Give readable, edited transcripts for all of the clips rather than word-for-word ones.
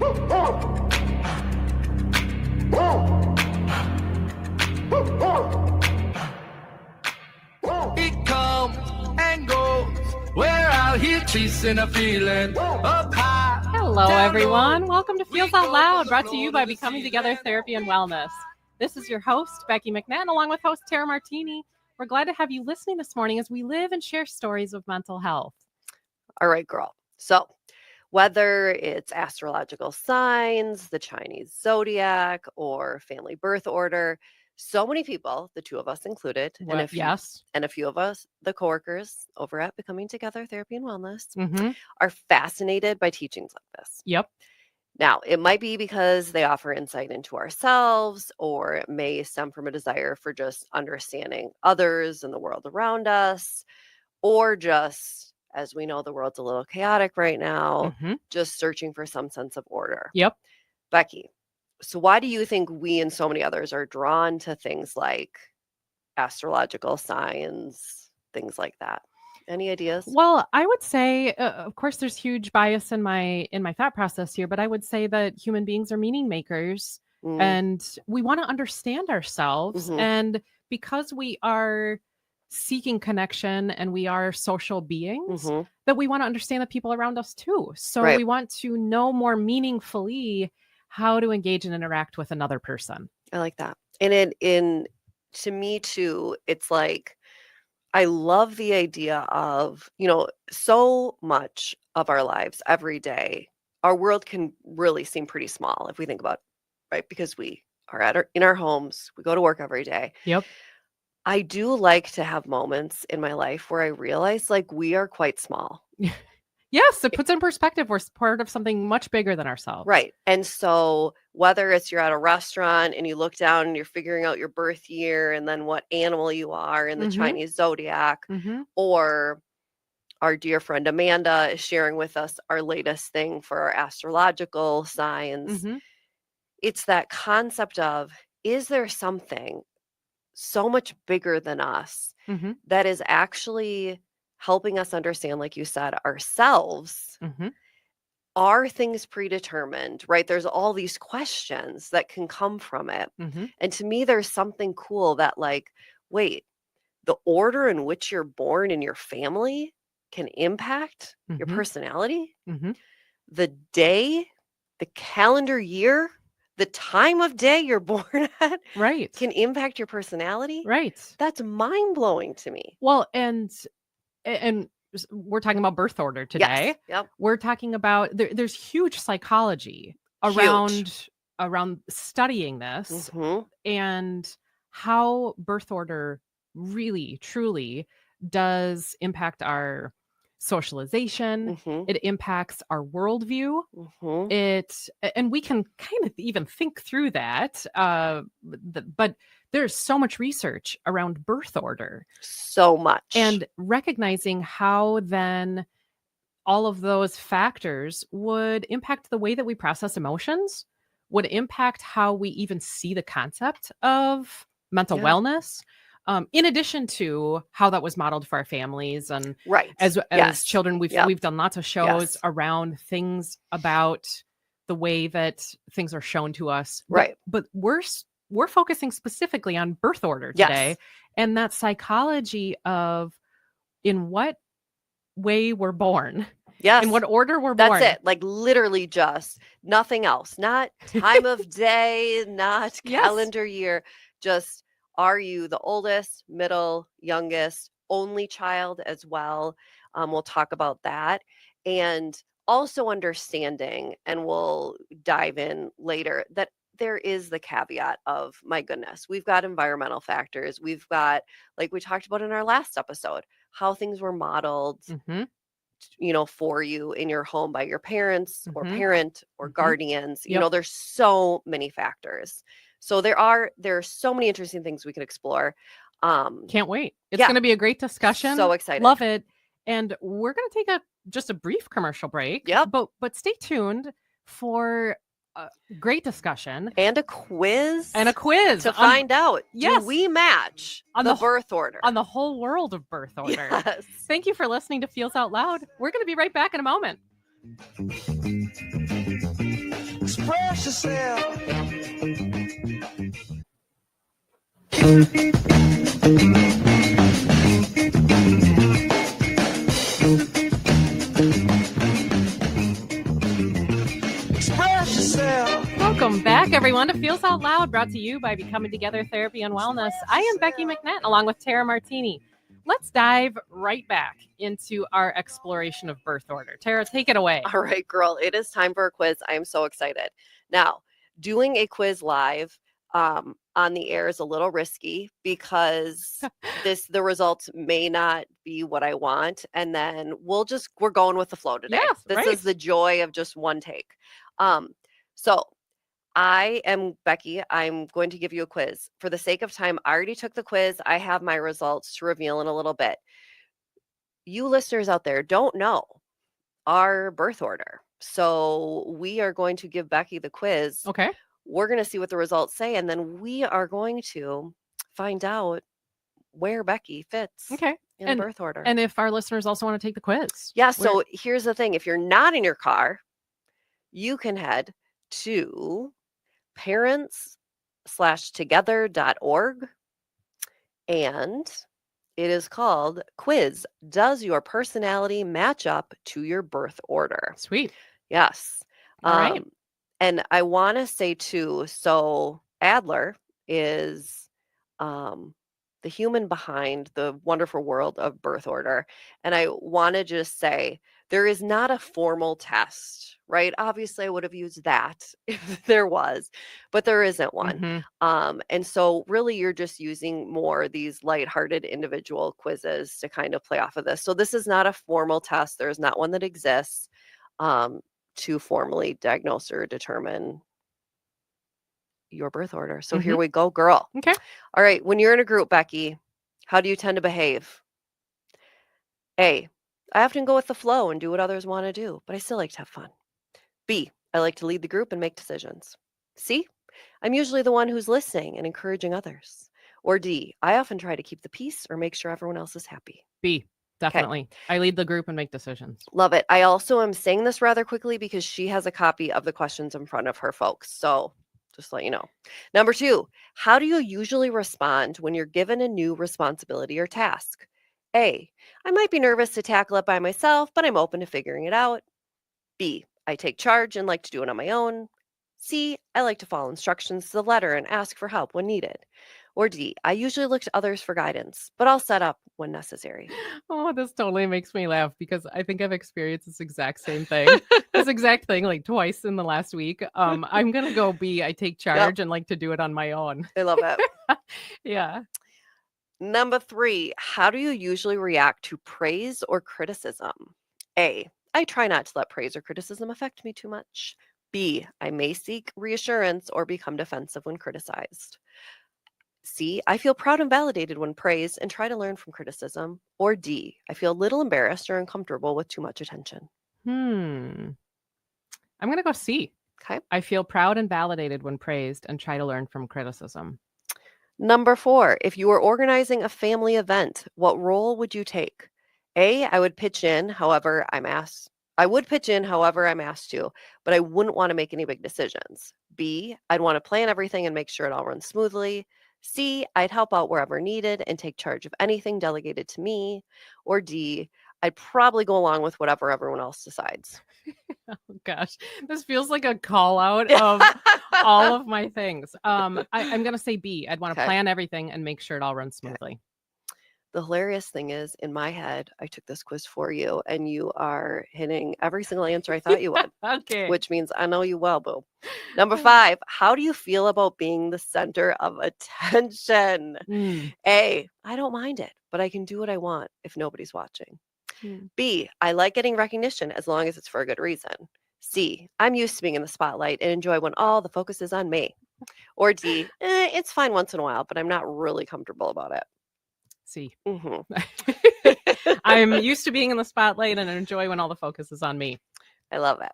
It comes and goes. We're out here chasing a feeling up high. Hello, everyone. Welcome to Feels Out Loud, brought to you by Becoming Together Therapy and Wellness. This is your host, Becky McNattin, along with host Tara Martini. We're glad to have you listening this morning as we live and share stories of mental health. All right, girl. So whether it's astrological signs, the Chinese zodiac, or family birth order, so many people, the two of us included, and a few of us, the coworkers over at Becoming Together Therapy and Wellness, are fascinated by teachings like this. Yep. Now, it might be because they offer insight into ourselves, or it may stem from a desire for just understanding others and the world around us, or just, as we know, the world's a little chaotic right now, just searching for some sense of order. Yep. Becky, so why do you think we and so many others are drawn to things like astrological signs, things like that? Any ideas? Well, I would say, of course, there's huge bias in my thought process here, but I would say that human beings are meaning makers and we want to understand ourselves. And because we are seeking connection and we are social beings, that we want to understand the people around us too. So we want to know more meaningfully how to engage and interact with another person. I like that. And to me too, it's like, I love the idea of, so much of our lives every day, our world can really seem pretty small if we think about it, right? Because we are in our homes, we go to work every day. Yep. I do like to have moments in my life where I realize like we are quite small. Yes, it puts in perspective. We're part of something much bigger than ourselves. Right. And so whether it's you're at a restaurant and you look down and you're figuring out your birth year and then what animal you are in the Chinese zodiac, or our dear friend Amanda is sharing with us our latest thing for our astrological signs. It's that concept of, is there something so much bigger than us that is actually helping us understand, like you said, ourselves? Are things predetermined, right? There's all these questions that can come from it. And to me, there's something cool that like, wait, the order in which you're born in your family can impact your personality. The day, the calendar year, the time of day you're born at can impact your personality. Right. That's mind-blowing to me. Well, and we're talking about birth order today. Yes. Yep. We're talking about there's huge psychology around studying this and how birth order really, truly does impact our socialization. It impacts our worldview. And we can kind of even think through that. But there's so much research around birth order. So much. And recognizing how then all of those factors would impact the way that we process emotions, would impact how we even see the concept of mental wellness. In addition to how that was modeled for our families and as children, we've done lots of shows around things about the way that things are shown to us. But we're focusing specifically on birth order today and that psychology of in what way we're born. Yes. In what order we're born. That's it. Like literally just nothing else. Not time of day, not calendar year. Just, are you the oldest, middle, youngest, only child as well? We'll talk about that. And also understanding, and we'll dive in later, that there is the caveat of, my goodness, we've got environmental factors. We've got, like we talked about in our last episode, how things were modeled, for you in your home by your parents or parent or guardians. There's so many factors. So there are so many interesting things we can explore. Can't wait. It's going to be a great discussion. So excited. Love it. And we're going to take just a brief commercial break. Yeah. But stay tuned for a great discussion. And a quiz. To find out. Yes. Do we match on the birth order? On the whole world of birth order. Yes. Thank you for listening to Feels Out Loud. We're going to be right back in a moment. Express yourself. Express yourself. Welcome back, everyone, to Feels Out Loud, brought to you by Becoming Together Therapy and Wellness. I am Becky McNattin, along with Tara Martini. Let's dive right back into our exploration of birth order. Tara, take it away. All right, girl, it is time for a quiz. I am so excited. Now, doing a quiz live on the air is a little risky because the results may not be what I want, and then we're going with the flow today. Yes, this right. is the joy of just one take. So I am Becky. I'm going to give you a quiz. For the sake of time, I already took the quiz. I have my results to reveal in a little bit. You listeners out there don't know our birth order. So we are going to give Becky the quiz. Okay. We're going to see what the results say, and then we are going to find out where Becky fits Okay. in the birth order. And if our listeners also want to take the quiz. Yeah, so here's the thing. If you're not in your car, you can head to parents/together.org, and it is called Quiz. Does your personality match up to your birth order? Sweet. Yes. All right. And I want to say too, so Adler is the human behind the wonderful world of birth order. And I want to just say there is not a formal test, right? Obviously, I would have used that if there was, but there isn't one. Mhm. And so really you're just using more these lighthearted individual quizzes to kind of play off of this. So this is not a formal test. There's not one that exists to formally diagnose or determine your birth order. So here we go, girl. Okay. All right. When you're in a group, Becky, how do you tend to behave? A, I often go with the flow and do what others want to do, but I still like to have fun. B, I like to lead the group and make decisions. C, I'm usually the one who's listening and encouraging others. Or D, I often try to keep the peace or make sure everyone else is happy. B, definitely. I lead the group and make decisions. Love it. I also am saying this rather quickly because she has a copy of the questions in front of her, folks. So just let you know. Number 2, how do you usually respond when you're given a new responsibility or task? A, I might be nervous to tackle it by myself, but I'm open to figuring it out. B, I take charge and like to do it on my own. C, I like to follow instructions to the letter and ask for help when needed. Or D, I usually look to others for guidance, but I'll set up when necessary. Oh, this totally makes me laugh because I think I've experienced this exact same thing. This exact thing like twice in the last week. I'm going to go B, I take charge and like to do it on my own. I love it. Yeah. Number 3, how do you usually react to praise or criticism? A, I try not to let praise or criticism affect me too much. B, I may seek reassurance or become defensive when criticized. C, I feel proud and validated when praised and try to learn from criticism. Or D, I feel a little embarrassed or uncomfortable with too much attention. I'm going to go C. Okay. I feel proud and validated when praised and try to learn from criticism. Number 4, if you were organizing a family event, what role would you take? A, I would pitch in, however I'm asked. I would pitch in, however I'm asked to, but I wouldn't want to make any big decisions. B, I'd want to plan everything and make sure it all runs smoothly. C, I'd help out wherever needed and take charge of anything delegated to me. Or D, I'd probably go along with whatever everyone else decides. Oh gosh, this feels like a call out of all of my things. I'm going to say B. I'd want to plan everything and make sure it all runs smoothly. The hilarious thing is, in my head, I took this quiz for you, and you are hitting every single answer I thought you would. Okay. Which means I know you well, boo. Number 5, how do you feel about being the center of attention? A, I don't mind it, but I can do what I want if nobody's watching. B, I like getting recognition as long as it's for a good reason. C, I'm used to being in the spotlight and enjoy when all the focus is on me. Or D, it's fine once in a while, but I'm not really comfortable about it. C. Mm-hmm. I'm used to being in the spotlight and enjoy when all the focus is on me. I love it.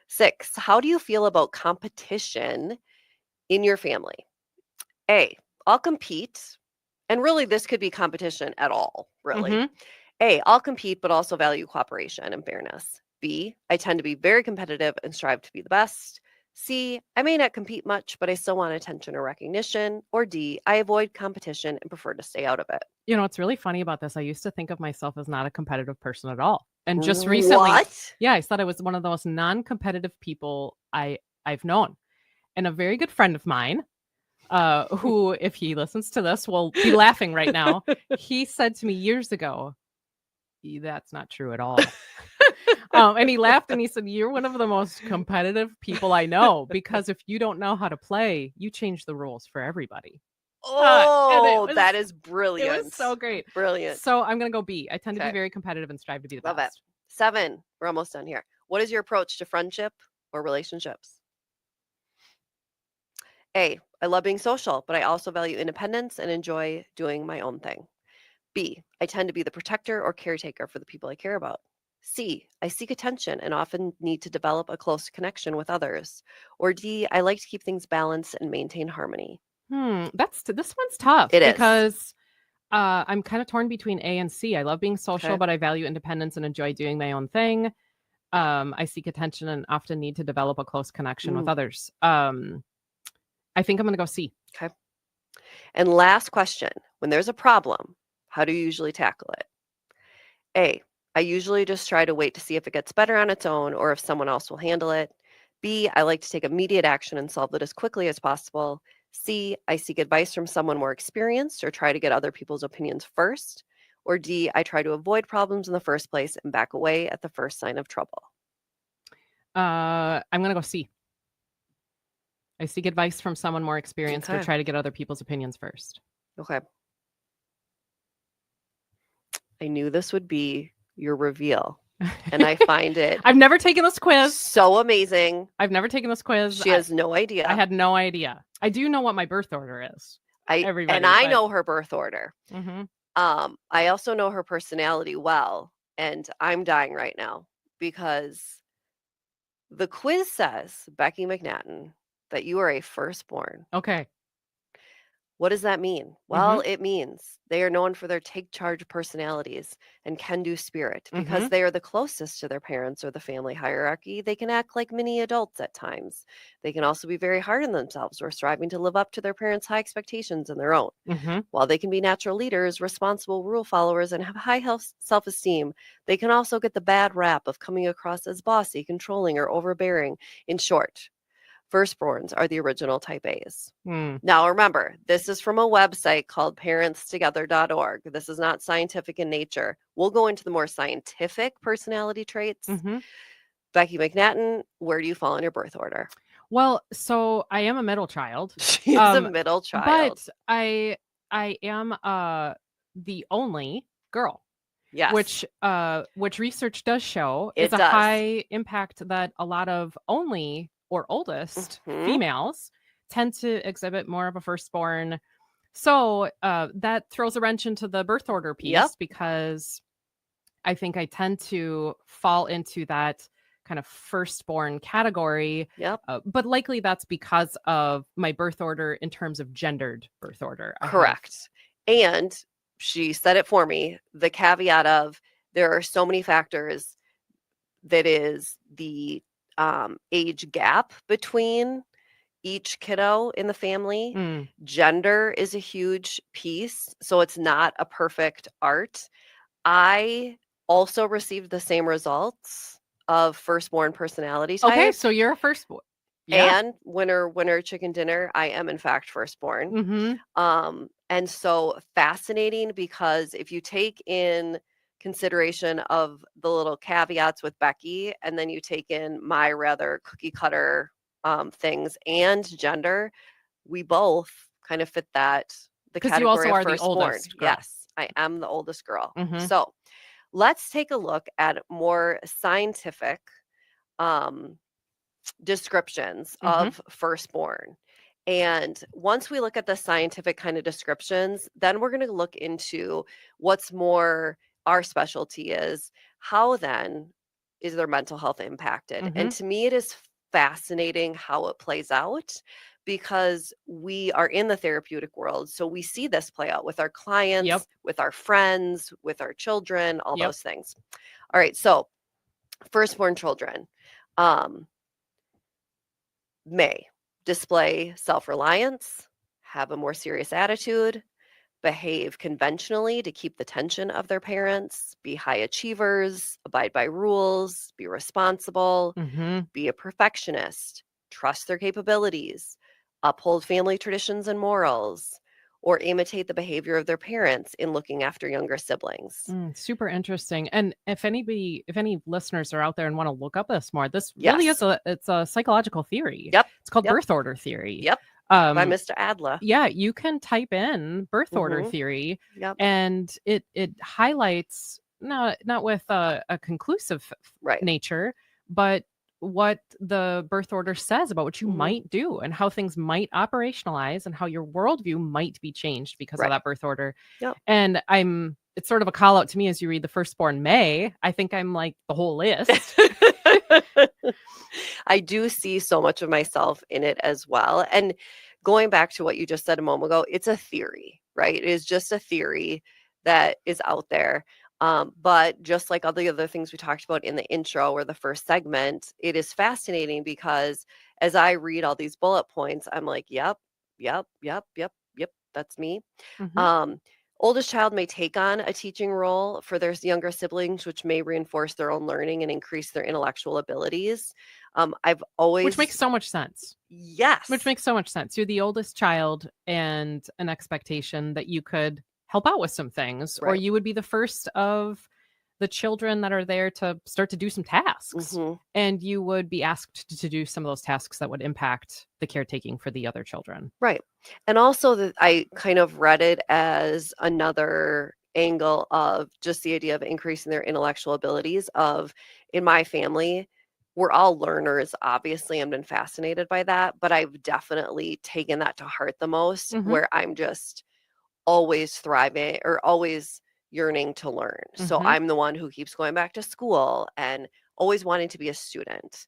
6, how do you feel about competition in your family? A, I'll compete. And really, this could be competition at all, really. A, I'll compete, but also value cooperation and fairness. B, I tend to be very competitive and strive to be the best. C, I may not compete much, but I still want attention or recognition. Or D, I avoid competition and prefer to stay out of it. You know, what's really funny about this, I used to think of myself as not a competitive person at all. And just recently, What? yeah, I thought I was one of the most non-competitive people I've known. And a very good friend of mine, who, if he listens to this, will be laughing right now. He said to me years ago, that's not true at all. And he laughed and he said, you're one of the most competitive people I know, because if you don't know how to play, you change the rules for everybody. That is It brilliant. was so great. Brilliant. So I'm going to go B. I tend to be Okay. very competitive and strive to be the Love best. it. 7. We're almost done here. What is your approach to friendship or relationships? A, I love being social, but I also value independence and enjoy doing my own thing. B, I tend to be the protector or caretaker for the people I care about. C, I seek attention and often need to develop a close connection with others. Or D, I like to keep things balanced and maintain harmony. This one's tough. It is. Because I'm kind of torn between A and C. I love being social, Okay. but I value independence and enjoy doing my own thing. I seek attention and often need to develop a close connection with others. I think I'm going to go C. Okay. And last question, when there's a problem, how do you usually tackle it? A, I usually just try to wait to see if it gets better on its own or if someone else will handle it. B, I like to take immediate action and solve it as quickly as possible. C, I seek advice from someone more experienced or try to get other people's opinions first. Or D, I try to avoid problems in the first place and back away at the first sign of trouble. I'm going to go C. I seek advice from someone more experienced or Okay. try to get other people's opinions first. Okay. I knew this would be your reveal, and I find it I've never taken this quiz. so amazing. I've never taken this quiz. She has no idea. I had no idea. I do know what my birth order is. I know her birth order. Mm-hmm. I also know her personality well, and I'm dying right now because the quiz says, Becky McNattin, that you are a firstborn. Okay. What does that mean? Well, it means they are known for their take charge personalities and can-do spirit. Because they are the closest to their parents or the family hierarchy, they can act like mini adults at times. They can also be very hard on themselves or striving to live up to their parents' high expectations and their own. While they can be natural leaders, responsible rule followers, and have high self-esteem, they can also get the bad rap of coming across as bossy, controlling, or overbearing. In short, firstborns are the original type A's. Now, remember, this is from a website called parentstogether.org. This is not scientific in nature. We'll go into the more scientific personality traits. Becky McNattin, where do you fall in your birth order? Well, so I am a middle child. She's a middle child. But I am the only girl. Yes. Which research does show It is a does. high impact that a lot of only or oldest females tend to exhibit more of a firstborn. So that throws a wrench into the birth order piece, because I think I tend to fall into that kind of firstborn category. But likely that's because of my birth order in terms of gendered birth order. Correct. And she said it for me, the caveat of there are so many factors that is the age gap between each kiddo in the family. Gender is a huge piece, so it's not a perfect art. I also received the same results of firstborn personality type. Okay, so you're a firstborn. Yeah. And winner chicken dinner, I am in fact firstborn. And so fascinating, because if you take in consideration of the little caveats with Becky, and then you take in my rather cookie cutter things and gender, we both kind of fit the category you also of are firstborn. the oldest girl. Yes, I am the oldest girl. So let's take a look at more scientific descriptions of firstborn. And once we look at the scientific kind of descriptions, then we're going to look into what's more our specialty is. How then is their mental health impacted? And to me, it is fascinating how it plays out, because we are in the therapeutic world. So we see this play out with our clients, with our friends, with our children, all those things. All right. So firstborn children. may display self-reliance, have a more serious attitude, behave conventionally to keep the tension of their parents, be high achievers, abide by rules, be responsible, be a perfectionist, trust their capabilities, uphold family traditions and morals, or imitate the behavior of their parents in looking after younger siblings. Super interesting. And if any listeners are out there and want to look up this more, this really is it's a psychological theory. Yep. It's called birth order theory. Yep. By Mr. Adler. Yeah, you can type in birth order theory, and it highlights not with a conclusive nature, but what the birth order says about what you might do and how things might operationalize and how your worldview might be changed because of that birth order. Yep. And it's sort of a call out to me as you read the firstborn May. I think I'm like the whole list. I do see so much of myself in it as well. And going back to what you just said a moment ago, it's a theory, right? It is just a theory that is out there. But just like all the other things we talked about in the intro or the first segment, it is fascinating because as I read all these bullet points, I'm like, yep, that's me. Oldest child may take on a teaching role for their younger siblings, which may reinforce their own learning and increase their intellectual abilities. Which makes so much sense. Yes. Which makes so much sense. You're the oldest child and an expectation that you could help out with some things, or you would be the first of the children that are there to start to do some tasks. And you would be asked to do some of those tasks that would impact the caretaking for the other children. Right. And also that I kind of read it as another angle of just the idea of increasing their intellectual abilities of, in my family, we're all learners, obviously, and been fascinated by that, but I've definitely taken that to heart the most, where I'm just always thriving or always yearning to learn. So I'm the one who keeps going back to school and always wanting to be a student.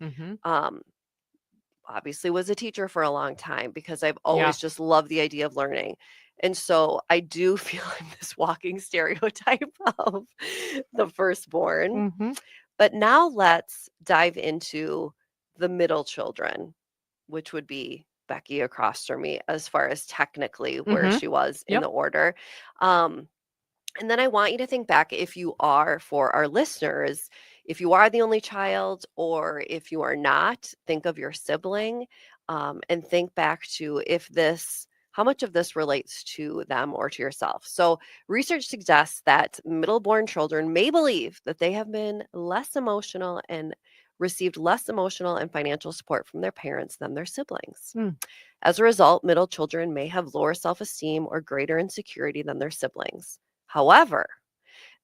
Obviously was a teacher for a long time because I've always just loved the idea of learning. And so I do feel I'm this walking stereotype of the firstborn. But now let's dive into the middle children, which would be Becky across from me as far as technically where she was in the order. And then I want you to think back, if you are, for our listeners, if you are the only child or if you are not, think of your sibling and think back to how much of this relates to them or to yourself. So research suggests that middle-born children may believe that they have been less emotional and received less emotional and financial support from their parents than their siblings. As a result, middle children may have lower self-esteem or greater insecurity than their siblings. However,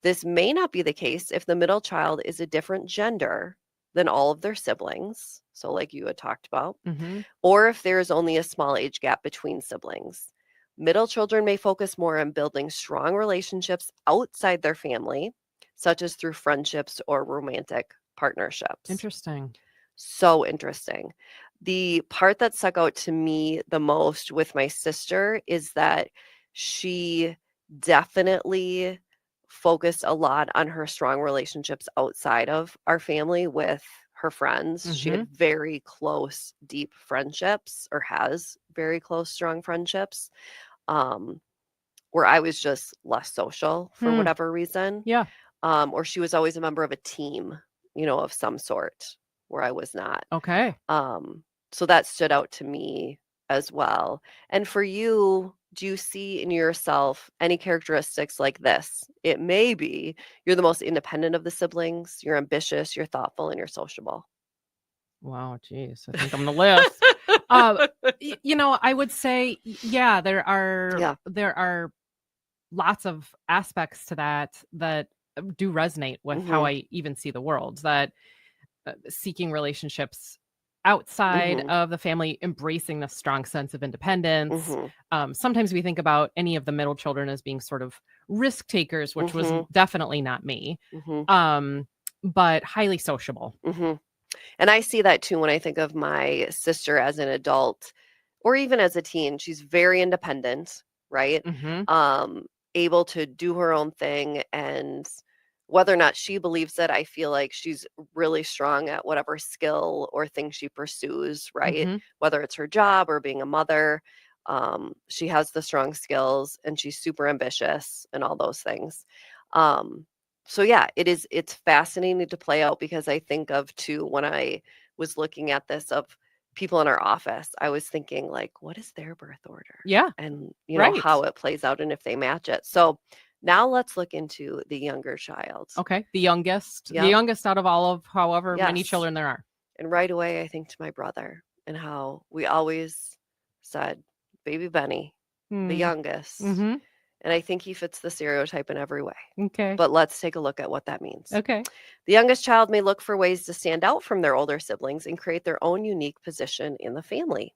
this may not be the case if the middle child is a different gender than all of their siblings, so like you had talked about, or if there is only a small age gap between siblings. Middle children may focus more on building strong relationships outside their family, such as through friendships or romantic partnerships. Interesting. So interesting. The part that stuck out to me the most with my sister is that she definitely focused a lot on her strong relationships outside of our family with her friends. She had very close, deep friendships, or has very close, strong friendships, where I was just less social for whatever reason. Or she was always a member of a team, of some sort, where I was not. Okay. So that stood out to me as well. And for you, do you see in yourself any characteristics like this? It may be you're the most independent of the siblings, you're ambitious, you're thoughtful, and you're sociable. Wow, geez, I think I'm the list. I would say, there are lots of aspects to that do resonate with how I even see the world, that seeking relationships outside of the family, embracing the strong sense of independence. Sometimes we think about any of the middle children as being sort of risk takers, which was definitely not me, but highly sociable. And I see that too when I think of my sister as an adult or even as a teen. She's very independent, right? Able to do her own thing and whether or not she believes it, I feel like she's really strong at whatever skill or thing she pursues, right? Mhm. Whether it's her job or being a mother, she has the strong skills and she's super ambitious and all those things. So yeah, it's fascinating to play out because I think of too, when I was looking at this of people in our office, I was thinking like, what is their birth order? Yeah. And Right. how it plays out and if they match it. So now let's look into the younger child. Okay. The youngest. Yep. The youngest out of all of however many Yes. children there are. And right away, I think to my brother and how we always said, baby Benny, the youngest. Mhm. And I think he fits the stereotype in every way. Okay. But let's take a look at what that means. Okay. The youngest child may look for ways to stand out from their older siblings and create their own unique position in the family.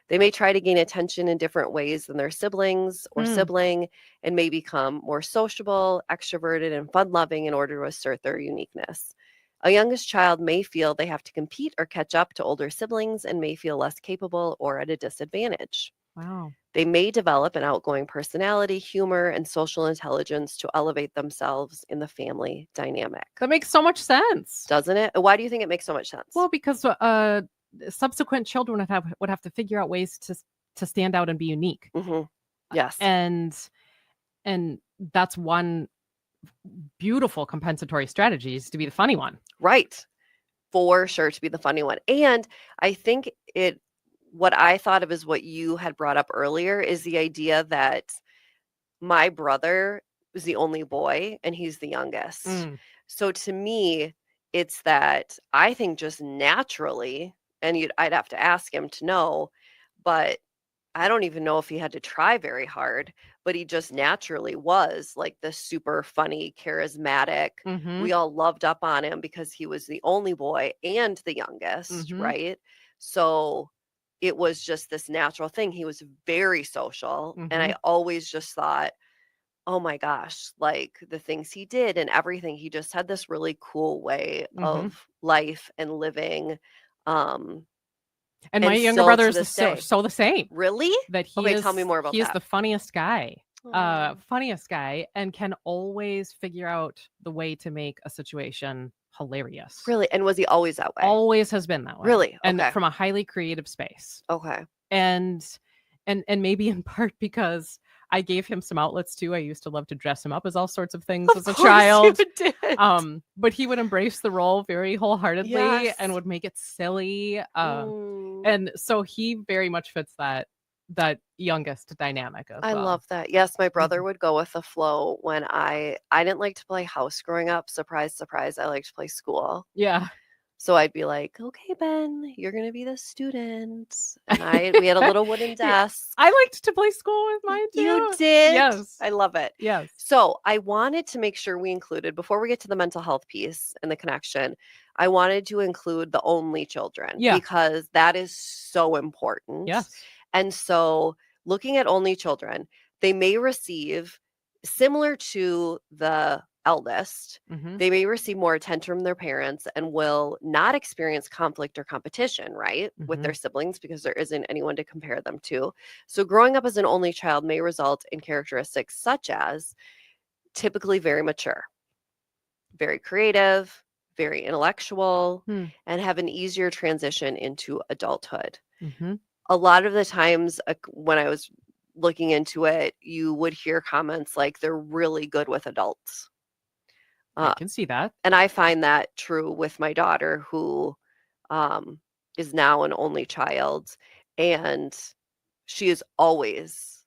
They may try to gain attention in different ways than their siblings or sibling and may become more sociable, extroverted, and fun-loving in order to assert their uniqueness. A youngest child may feel they have to compete or catch up to older siblings and may feel less capable or at a disadvantage. Wow. They may develop an outgoing personality, humor, and social intelligence to elevate themselves in the family dynamic. That makes so much sense. Doesn't it? Why do you think it makes so much sense? Well, because subsequent children would have to figure out ways to stand out and be unique. Yes. And that's one beautiful compensatory strategy, is to be the funny one. Right. For sure, to be the funny one. And I think what I thought of is what you had brought up earlier is the idea that my brother was the only boy and he's the youngest. So to me, it's that I think just naturally, and I'd have to ask him to know, but I don't even know if he had to try very hard, but he just naturally was like the super funny, charismatic. We all loved up on him because he was the only boy and the youngest, right? So it was just this natural thing. He was very social. And I always just thought, oh my gosh, like the things he did and everything, he just had this really cool way of life and living. And my younger brother is so the same. Really? That tell me more about he is that. the funniest guy. And can always figure out the way to make a situation hilarious. Really? And was he always that way? Always has been that way. Really? Okay. And from a highly creative space. Okay. And maybe in part because I gave him some outlets too. I used to love to dress him up as all sorts of things as a child. You did. But he would embrace the role very wholeheartedly and would make it silly. And so he very much fits that youngest dynamic as I well. love that. Yes, my brother would go with the flow when I didn't like to play house growing up. Surprise, surprise. I liked to play school. Yeah. So I'd be like, okay, Ben, you're going to be the student. And we had a little wooden desk. I liked to play school with mine too. You did? Yes. I love it. Yes. So I wanted to make sure we included, before we get to the mental health piece and the connection, I wanted to include the only children because that is so important. Yes. And so looking at only children, they may receive, similar to the eldest, they may receive more attention from their parents and will not experience conflict or competition, right, with their siblings because there isn't anyone to compare them to. So growing up as an only child may result in characteristics such as typically very mature, very creative, very intellectual, and have an easier transition into adulthood. A lot of the times when I was looking into it, you would hear comments like they're really good with adults. I can see that. And I find that true with my daughter, who is now an only child. And she is always,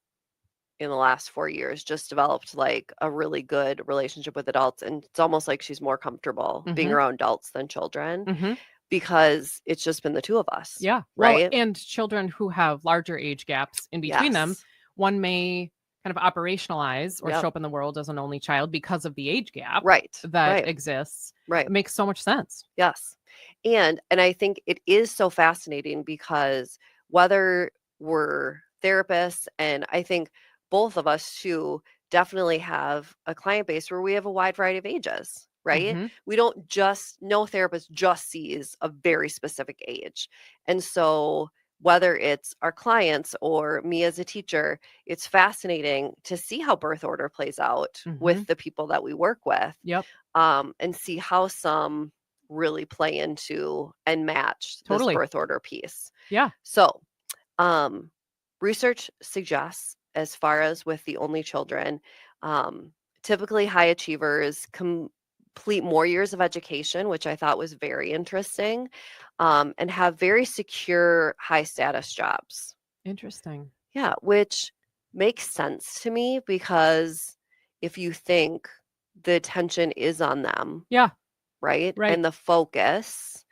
in the last 4 years, just developed like a really good relationship with adults. And it's almost like she's more comfortable being around adults than children because it's just been the two of us. Yeah. Right. Well, and children who have larger age gaps in between them, one may kind of operationalize or show up in the world as an only child because of the age gap that exists. Right. It makes so much sense. Yes. And I think it is so fascinating because whether we're therapists, and I think both of us too definitely have a client base where we have a wide variety of ages, right? We don't no therapist just sees a very specific age. And so whether it's our clients or me as a teacher, it's fascinating to see how birth order plays out with the people that we work with. Yep. and see how some really play into and match this Totally. birth order piece. Yeah. So, research suggests, as far as with the only children, typically high achievers complete more years of education, which I thought was very interesting, and have very secure, high status jobs. Interesting. Yeah, which makes sense to me because if you think the attention is on them, Yeah. right? Right. And the focus.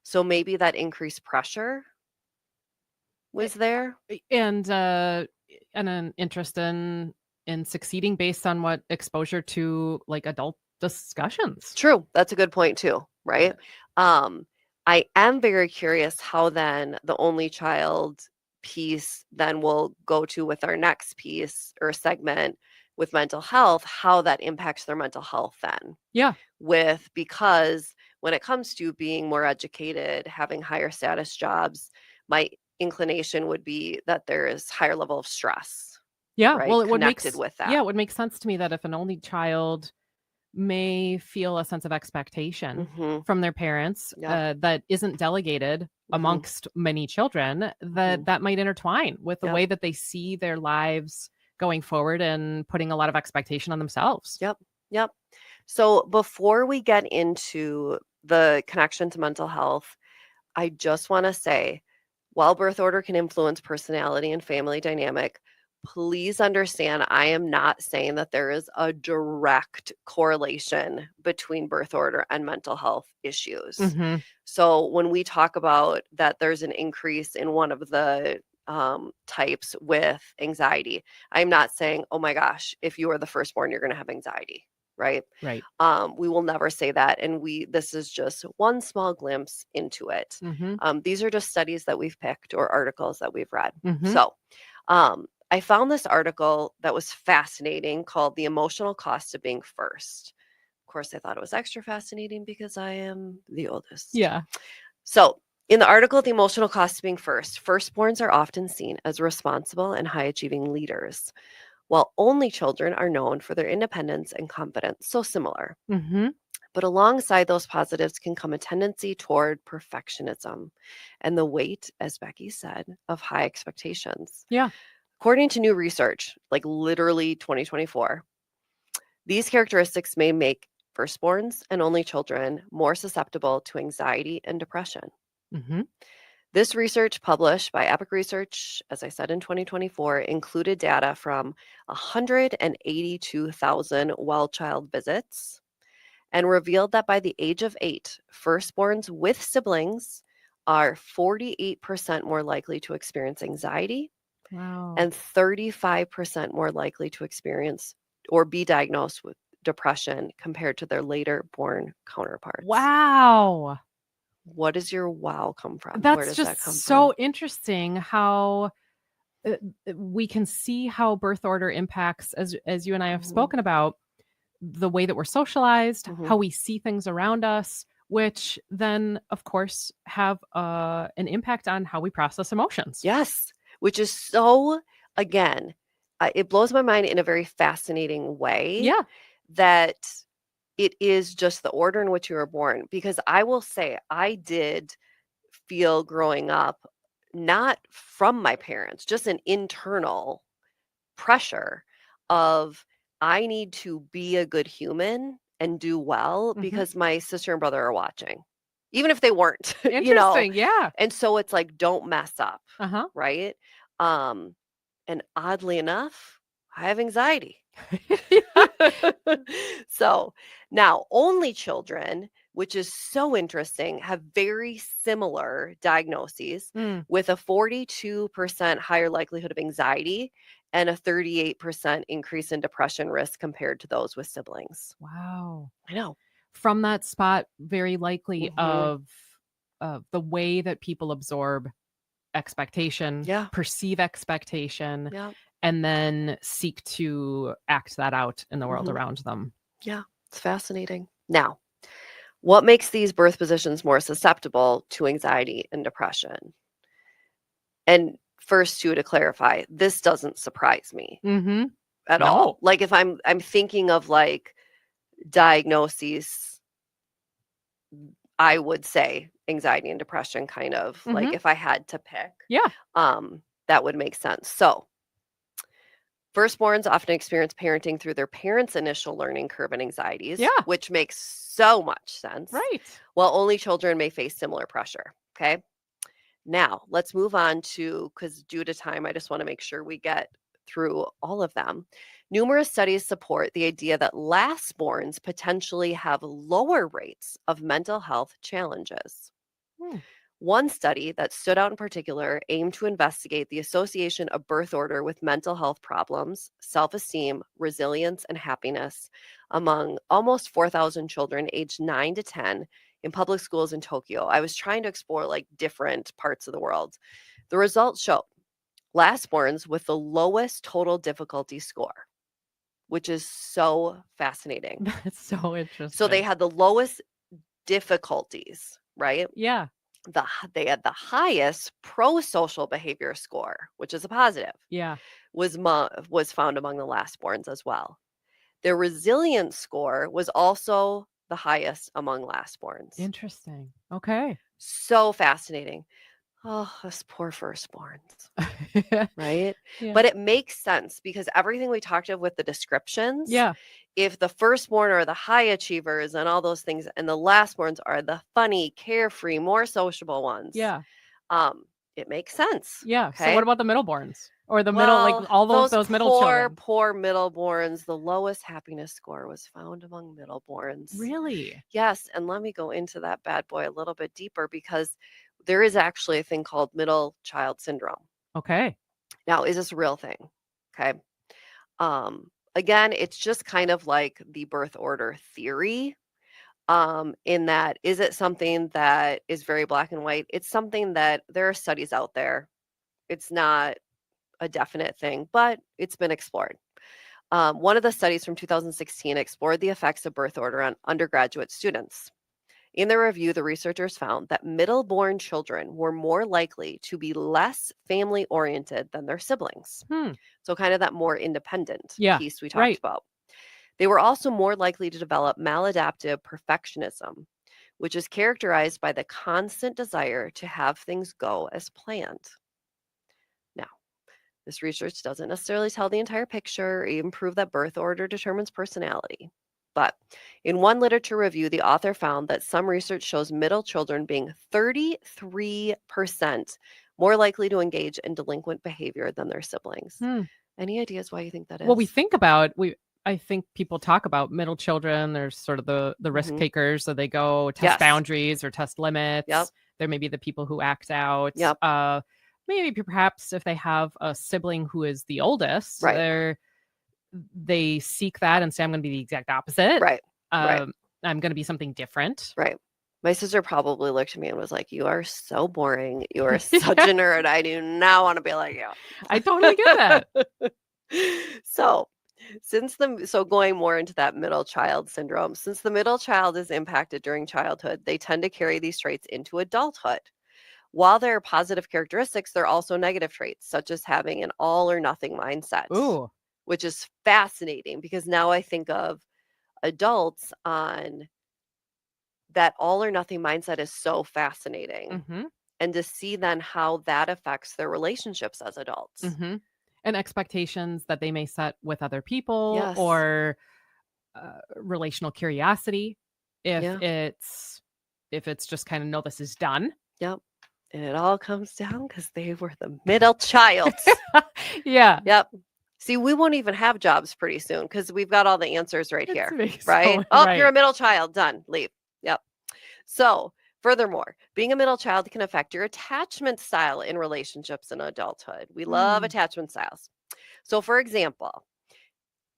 So maybe that increased pressure was there. And an interest in succeeding based on what exposure to like adult discussions. True. That's a good point too, right? I am very curious how then the only child piece then will go to with our next piece or segment with mental health, how that impacts their mental health then. Yeah. Because when it comes to being more educated, having higher status jobs, my inclination would be that there is higher level of stress. Yeah. Right? Well, it would make Connected with that. Yeah, it would make sense to me that if an only child may feel a sense of expectation from their parents that isn't delegated amongst many children, that might intertwine with the way that they see their lives going forward and putting a lot of expectation on themselves. Yep. So before we get into the connection to mental health, I just want to say, while birth order can influence personality and family dynamic, please understand I am not saying that there is a direct correlation between birth order and mental health issues. So when we talk about that there's an increase in one of the types with anxiety, I'm not saying, oh my gosh, if you are the firstborn, you're going to have anxiety. Right. We will never say that. And this is just one small glimpse into it. These are just studies that we've picked or articles that we've read. So I found this article that was fascinating called The Emotional Cost of Being First. Of course, I thought it was extra fascinating because I am the oldest. Yeah. So in the article, The Emotional Cost of Being First, firstborns are often seen as responsible and high-achieving leaders, while only children are known for their independence and confidence. So similar. But alongside those positives can come a tendency toward perfectionism and the weight, as Becky said, of high expectations. Yeah. According to new research, like literally 2024, these characteristics may make firstborns and only children more susceptible to anxiety and depression. This research, published by Epic Research, as I said, in 2024, included data from 182,000 well-child visits and revealed that by the age of 8, firstborns with siblings are 48% more likely to experience anxiety. Wow. And 35% more likely to experience or be diagnosed with depression compared to their later born counterparts. Wow. What does your wow come from? That's Where does just that come so from? interesting how we can see how birth order impacts, as you and I have spoken about, the way that we're socialized, how we see things around us, which then, of course, have an impact on how we process emotions. Yes, which is so, again, it blows my mind in a very fascinating way. Yeah. That it is just the order in which you were born. Because I will say, I did feel growing up, not from my parents, just an internal pressure of I need to be a good human and do well because my sister and brother are watching, even if they weren't. Interesting. Yeah. And so it's like, don't mess up. Uh-huh. Right. And oddly enough, I have anxiety. So now only children, which is so interesting, have very similar diagnoses with a 42% higher likelihood of anxiety and a 38% increase in depression risk compared to those with siblings. Wow. I know. From that spot, very likely of the way that people absorb expectation, perceive expectation, and then seek to act that out in the world around them. Yeah, it's fascinating. Now, what makes these birth positions more susceptible to anxiety and depression? And first, to clarify, this doesn't surprise me at all. Like if I'm thinking of like diagnoses, I would say anxiety and depression kind of like if I had to pick. Yeah. That would make sense. So firstborns often experience parenting through their parents' initial learning curve and anxieties, which makes so much sense. Right. While only children may face similar pressure. Okay. Now let's move on to, because due to time, I just want to make sure we get through all of them. Numerous studies support the idea that lastborns potentially have lower rates of mental health challenges. One study that stood out in particular aimed to investigate the association of birth order with mental health problems, self-esteem, resilience, and happiness among almost 4,000 children aged 9 to 10 in public schools in Tokyo. I was trying to explore like different parts of the world. The results showed lastborns with the lowest total difficulty score, which is so fascinating. That's so interesting. So they had the lowest difficulties, right? Yeah. They had the highest pro-social behavior score, which is a positive. Yeah. Was found among the lastborns as well. Their resilience score was also the highest among lastborns. Interesting. Okay. So fascinating. Oh, us poor firstborns, right? Yeah. But it makes sense because everything we talked of with the descriptions, Yeah. if the firstborn are the high achievers and all those things, and the lastborns are the funny, carefree, more sociable ones, Yeah. It makes sense. Yeah. Okay? So what about the middleborns or the middle, like all those middle children? Poor middleborns. The lowest happiness score was found among middleborns. Really? Yes. And let me go into that bad boy a little bit deeper because there is actually a thing called middle child syndrome. Okay. Now, is this a real thing? Okay. Again, it's just kind of like the birth order theory. In that, is it something that is very black and white? It's something that there are studies out there. It's not a definite thing, but it's been explored. One of the studies from 2016 explored the effects of birth order on undergraduate students. In the review, the researchers found that middle-born children were more likely to be less family-oriented than their siblings. So kind of that more independent piece we talked about. They were also more likely to develop maladaptive perfectionism, which is characterized by the constant desire to have things go as planned. Now, this research doesn't necessarily tell the entire picture or even prove that birth order determines personality. But in one literature review, the author found that some research shows middle children being 33% more likely to engage in delinquent behavior than their siblings. Any ideas why you think that is? Well, I think people talk about middle children. There's sort of the risk takers. So they go test boundaries or test limits. There may be the people who act out. Maybe perhaps if they have a sibling who is the oldest, they seek that and say, I'm going to be the exact opposite. I'm going to be something different. My sister probably looked at me and was like, you are so boring. You are such a nerd. I do not want to be like you. I totally get that. So going more into that middle child syndrome, since the middle child is impacted during childhood, they tend to carry these traits into adulthood. While there are positive characteristics, there are also negative traits, such as having an all or nothing mindset, which is fascinating because now I think of adults on that all or nothing mindset is so fascinating. And to see then how that affects their relationships as adults. And expectations that they may set with other people or relational curiosity. If it's just kind of, no, this is done. And it all comes down because they were the middle child. See, we won't even have jobs pretty soon because we've got all the answers right here, right? You're a middle child. Done. Leave. So furthermore, being a middle child can affect your attachment style in relationships in adulthood. We love attachment styles. So for example,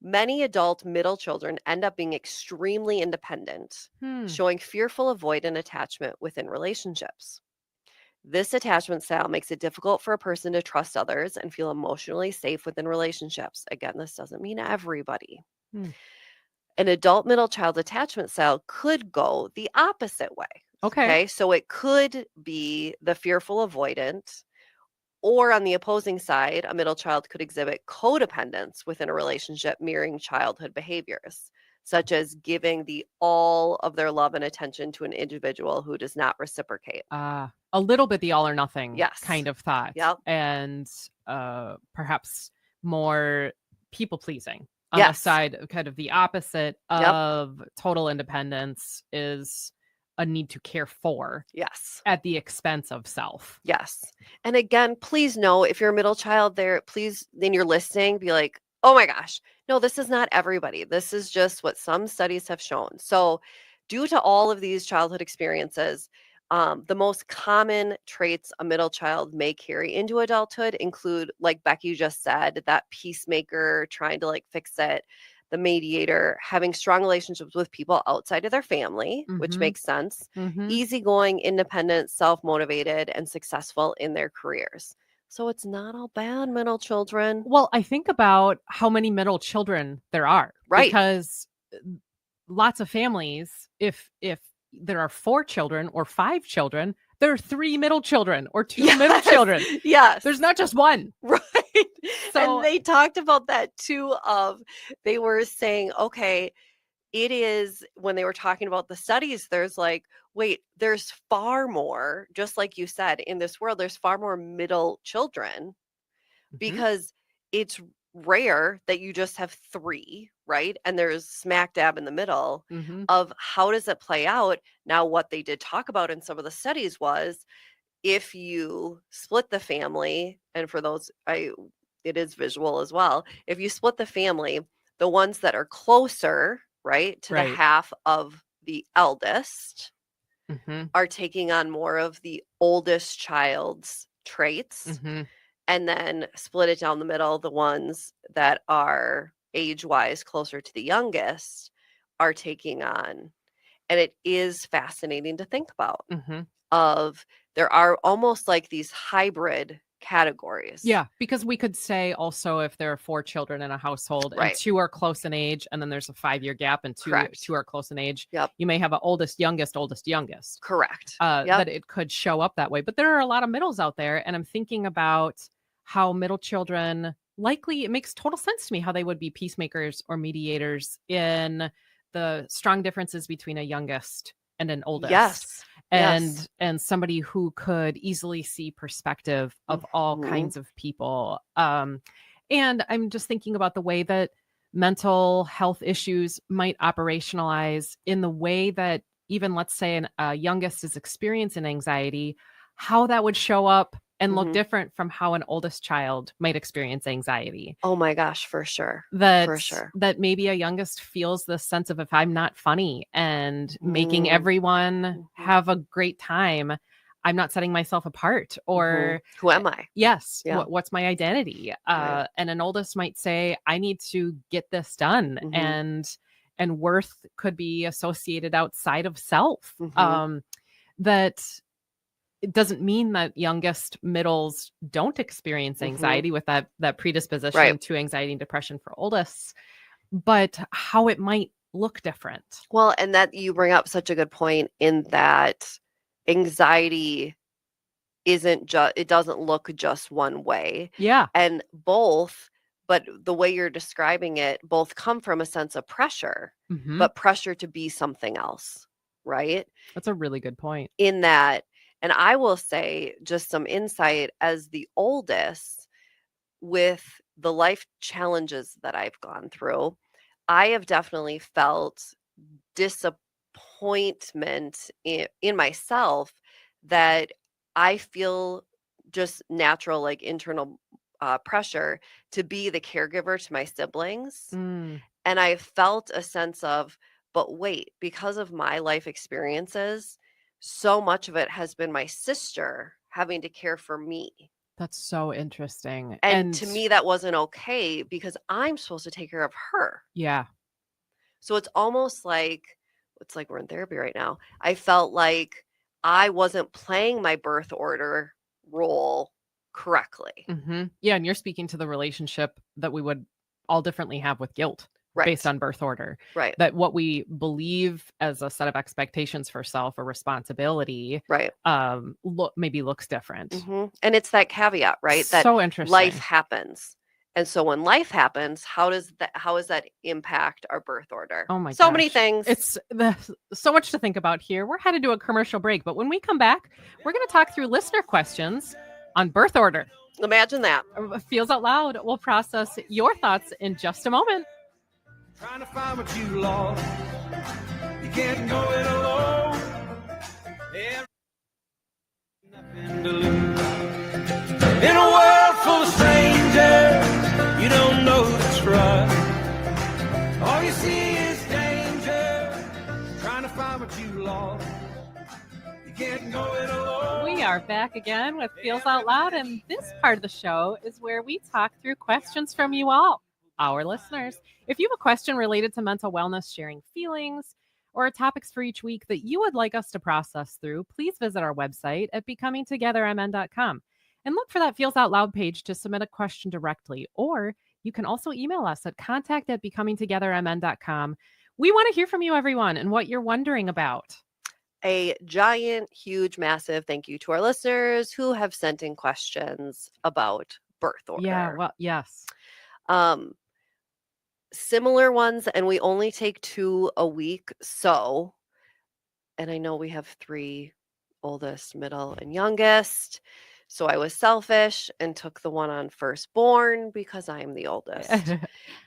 many adult middle children end up being extremely independent, showing fearful avoidant attachment within relationships. This attachment style makes it difficult for a person to trust others and feel emotionally safe within relationships. Again, this doesn't mean everybody. An adult middle child attachment style could go the opposite way. Okay. So it could be the fearful avoidant, or on the opposing side, a middle child could exhibit codependence within a relationship mirroring childhood behaviors. such as giving all of their love and attention to an individual who does not reciprocate. A little bit the all or nothing kind of thought. Yep. And perhaps more people pleasing on the side, kind of the opposite of total independence is a need to care for. Yes. At the expense of self. Yes. And again, please know if you're a middle child there, please, then you're listening, be like, oh my gosh, no, this is not everybody. This is just what some studies have shown. So due to all of these childhood experiences, the most common traits a middle child may carry into adulthood include, like Becky just said, that peacemaker, trying to like fix it, the mediator, having strong relationships with people outside of their family, which makes sense, easygoing, independent, self-motivated, and successful in their careers. So it's not all bad, middle children. Well, I think about how many middle children there are. Right. Because lots of families, if there are 4 children or 5 children, there are 3 middle children or 2 middle children. Yes. There's not just one. Right. So, and they talked about that too, they were saying, okay, it is, when they were talking about the studies, there's like, wait, there's far more, just like you said, in this world, there's far more middle children because it's rare that you just have 3, right? And there's smack dab in the middle of how does it play out. Now, what they did talk about in some of the studies was if you split the family, and for those, it is visual as well. If you split the family, the ones that are closer, right, to the half of the eldest are taking on more of the oldest child's traits. And then split it down the middle, the ones that are age-wise closer to the youngest are taking on. And it is fascinating to think about of there are almost like these hybrid categories. Yeah, because we could say also if there are 4 children in a household and 2 are close in age, and then there's a 5-year gap and two are close in age, you may have an oldest, youngest. Correct. That it could show up that way. But there are a lot of middles out there, and I'm thinking about how middle children likely, it makes total sense to me how they would be peacemakers or mediators in the strong differences between a youngest and an oldest. And somebody who could easily see perspective of all kinds of people. And I'm just thinking about the way that mental health issues might operationalize in the way that even, let's say, a youngest is experiencing anxiety, how that would show up and look different from how an oldest child might experience anxiety. Oh my gosh, for sure. That maybe a youngest feels this sense of, if I'm not funny and making everyone have a great time, I'm not setting myself apart. Or who am I? Yes. Yeah. What's my identity? And an oldest might say, I need to get this done. And worth could be associated outside of self. That it doesn't mean that youngest middles don't experience anxiety with that predisposition to anxiety and depression for oldists, but how it might look different. Well, and that you bring up such a good point in that anxiety it doesn't look just one way. Yeah. And both, but the way you're describing it, both come from a sense of pressure, but pressure to be something else, right? That's a really good point. In that, and I will say just some insight as the oldest with the life challenges that I've gone through, I have definitely felt disappointment in myself that I feel just natural, like internal pressure to be the caregiver to my siblings. And I felt a sense of, but wait, because of my life experiences, so much of it has been my sister having to care for me. That's so interesting. And to me, that wasn't okay because I'm supposed to take care of her. Yeah. So it's almost like, it's like we're in therapy right now. I felt like I wasn't playing my birth order role correctly. Yeah. And you're speaking to the relationship that we would all differently have with guilt. Based on birth order. Right. That what we believe as a set of expectations for self or responsibility maybe looks different. And it's that caveat, right? That so interesting. life happens. And so when life happens, how does that impact our birth order? Oh my So gosh. many things. It's so much to think about here. We're headed to a commercial break, but when we come back, we're going to talk through listener questions on birth order. Imagine that. Feels Out Loud. We'll process your thoughts in just a moment. Trying to find what you lost. You can't go it alone. Nothing to lose. In a world full of strangers, you don't know who to trust. All you see is danger. Trying to find what you lost. You can't go it alone. We are back again with Feels Out Loud, and this part of the show is where we talk through questions from you all, our listeners. If you have a question related to mental wellness, sharing feelings, or topics for each week that you would like us to process through, please visit our website at becomingtogethermn.com and look for that Feels Out Loud page to submit a question directly. Or you can also email us at contact@becomingtogethermn.com. We want to hear from you, everyone, and what you're wondering about. A giant, huge, massive thank you to our listeners who have sent in questions about birth order. Yeah, well, yes. Similar ones, and we only take 2 a week. So, and I know we have 3, oldest, middle, and youngest. So I was selfish and took the one on firstborn because I am the oldest.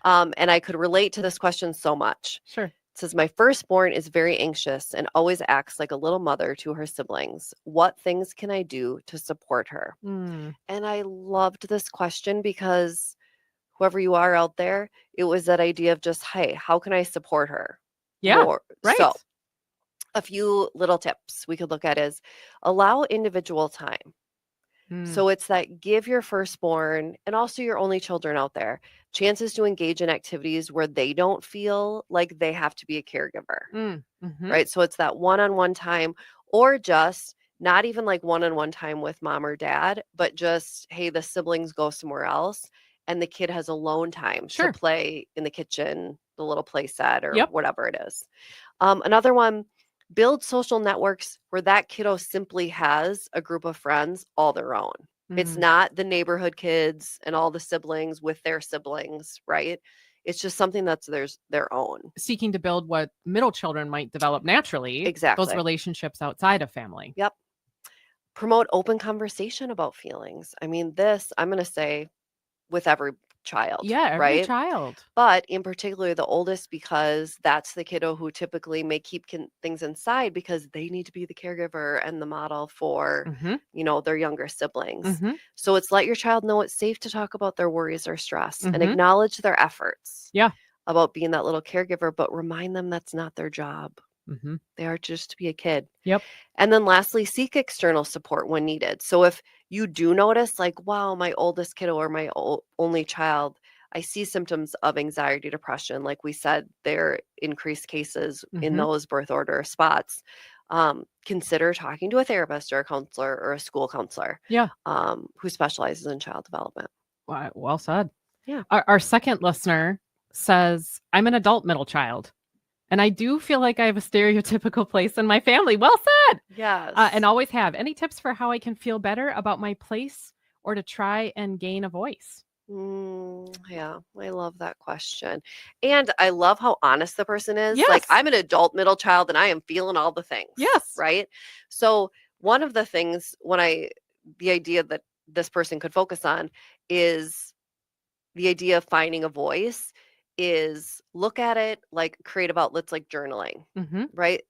And I could relate to this question so much. Sure. It says, my firstborn is very anxious and always acts like a little mother to her siblings. What things can I do to support her? And I loved this question because whoever you are out there, it was that idea of just, hey, how can I support her? Yeah, more? right. So a few little tips we could look at is allow individual time. So it's that give your firstborn and also your only children out there chances to engage in activities where they don't feel like they have to be a caregiver, right? So it's that one-on-one time, or just not even like one-on-one time with mom or dad, but just, hey, the siblings go somewhere else and the kid has alone time Sure. to play in the kitchen, the little play set or Yep. whatever it is. Another one, build social networks where that kiddo simply has a group of friends all their own. It's not the neighborhood kids and all the siblings with their siblings, right? It's just something that's their own. Seeking to build what middle children might develop naturally. Exactly. Those relationships outside of family. Yep. Promote open conversation about feelings. I mean, this, I'm going to say with every child. Yeah, every right? child. But in particular, the oldest, because that's the kiddo who typically may keep things inside because they need to be the caregiver and the model for, their younger siblings. So it's let your child know it's safe to talk about their worries or stress and acknowledge their efforts. Yeah. About being that little caregiver, but remind them that's not their job. They are just to be a kid. Yep. And then lastly, seek external support when needed. So if you do notice like, wow, my oldest kiddo or my only child, I see symptoms of anxiety, depression. Like we said, there are increased cases in those birth order spots. Consider talking to a therapist or a counselor or a school counselor. Yeah. Who specializes in child development. Well said. Yeah. Our second listener says, I'm an adult middle child, and I do feel like I have a stereotypical place in my family. Well said. Yes. And always have. Any tips for how I can feel better about my place or to try and gain a voice? Yeah, I love that question. And I love how honest the person is. Yes. Like, I'm an adult middle child and I am feeling all the things. Yes. Right. So one of the things the idea that this person could focus on is the idea of finding a voice is look at it like creative outlets like journaling, right?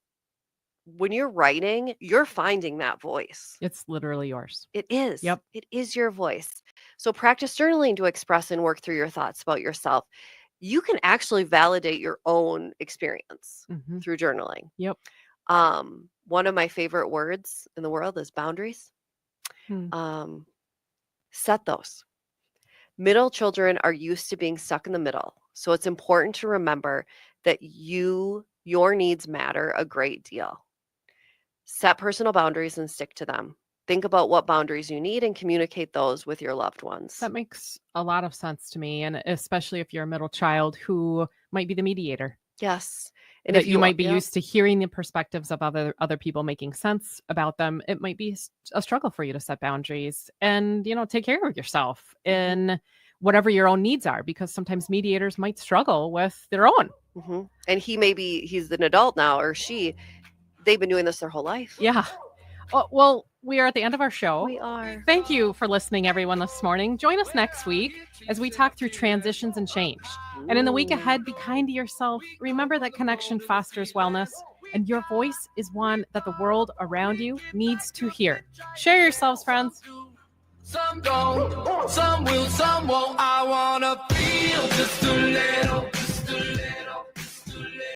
When you're writing, you're finding that voice. It's literally yours. It is. Yep. It is your voice. So practice journaling to express and work through your thoughts about yourself. You can actually validate your own experience through journaling. Yep. One of my favorite words in the world is boundaries. Set those. Middle children are used to being stuck in the middle. So it's important to remember that your needs matter a great deal. Set personal boundaries and stick to them. Think about what boundaries you need and communicate those with your loved ones. That makes a lot of sense to me. And especially if you're a middle child who might be the mediator. Yes. And that you might be used to hearing the perspectives of other people making sense about them. It might be a struggle for you to set boundaries and, take care of yourself in whatever your own needs are, because sometimes mediators might struggle with their own. Mm-hmm. And he's an adult now, or they've been doing this their whole life. Yeah. Well, we are at the end of our show. We are. Thank you for listening, everyone, this morning. Join us next week as we talk through transitions and change. And in the week ahead, be kind to yourself. Remember that connection fosters wellness, and your voice is one that the world around you needs to hear. Share yourselves, friends. Some don't, some will, some won't. I wanna feel just a little.